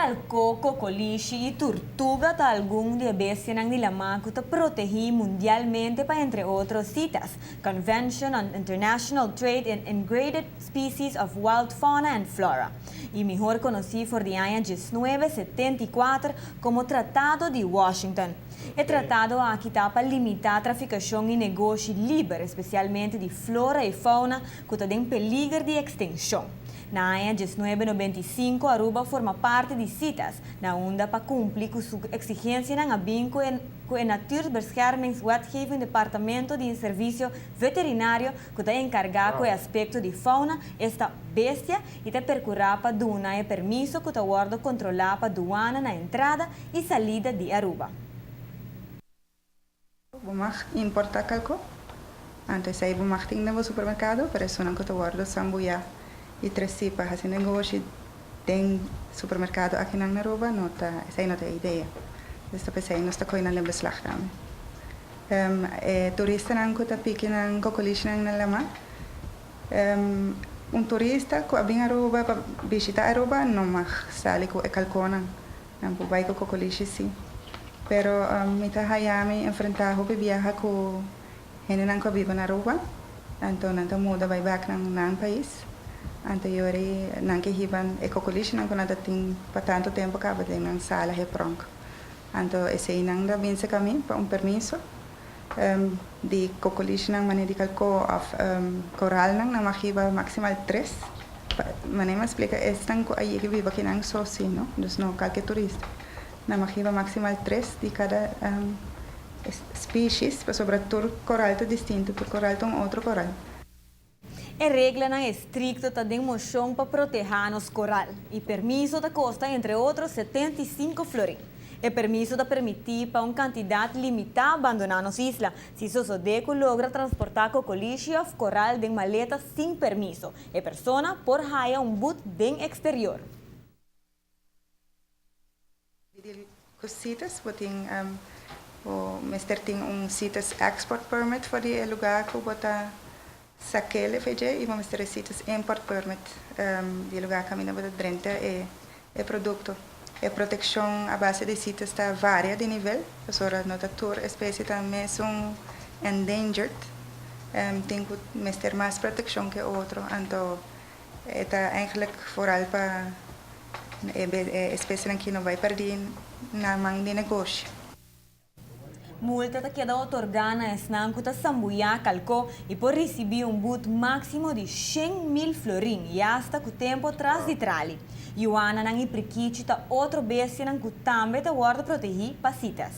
calco, cocolishi y tortuga ta algún de bestia nang nilamaco ta protegi mundialmente pa entre otros citas. Convention on International Trade in Endangered Species of Wild Fauna and Flora. Y mejor conocido por el año 1974 como Tratado de Washington. El tratado aqui está para limitar a traficação e negócio livre, especialmente de flora e fauna, que está em peligro de extinção. Na ano 1995, Aruba forma parte de CITES, na onda para cumprir com sua exigência na vinco com o Natuurbeschermingswetgeving Departamento de Serviço Veterinário, que está encarregado com o aspecto de fauna, esta bestia, e está percurar para dar permisso que está guarda controlar para aduana na entrada e saída de Aruba. Bumag importar calco. Antes aí bumag ting no supermercado, pero eso não conta guardo sambuya e tresipa assim negócio tem supermercado aqui na Aruba, não tá, essa aí não tem ideia. Esta pessoa não está coinando em beslag também. Turista não conta pique não cocoliche não lama. Turista que vem Aruba para visitar Aruba não mag sali com calcona, não pode vai com cocoliche sim. Pero mita hayami enfrentar hope viaja ko hene nang ko viva na Aruba anto nanta muda vai back nang país anto yori nang ke hiban e kokolish nang ko nata ting pa tanto tempo ka ba nang sala he pronk anto ese nang da binse kami pa permiso di kokolish nang medical co of coral nang na mahiba maximal 3 manema explica es nang ko ayi ke viva kinang soci no dus no calque turista na mahiba maximal 3 de cada species, sobre todo coral é distinto, por coral é outro coral. A regra não é estricta, está de moção para proteger nos coral e permisso da costa entre outros 75 florins. O permisso da permitir para uma quantidade limitada abandonar nas islas, se Sosodeco logra transportar cocoliche of coral de maleta sem permisso. A pessoa por hire boot bem exterior. CITES, o mister tem CITES export permit voor die lugar que bota saquele feje e vamos ter CITES import permit die lugar caminha bota drente e produto e proteção a base de CITES está varia de nível, pessoa nota tour espécie também são endangered, tem que mister mais proteção que outro, então está eigenlijk vooral para espécie que não vai perder na mão de negócio. Multa que queda otorgada a Snanco ta sambuya calco e por receber boot máximo de 100.000 florins e hasta que o tempo atrás de trali. Joana não é prequite ta outro bestia não que também ta guarda proteger para citas.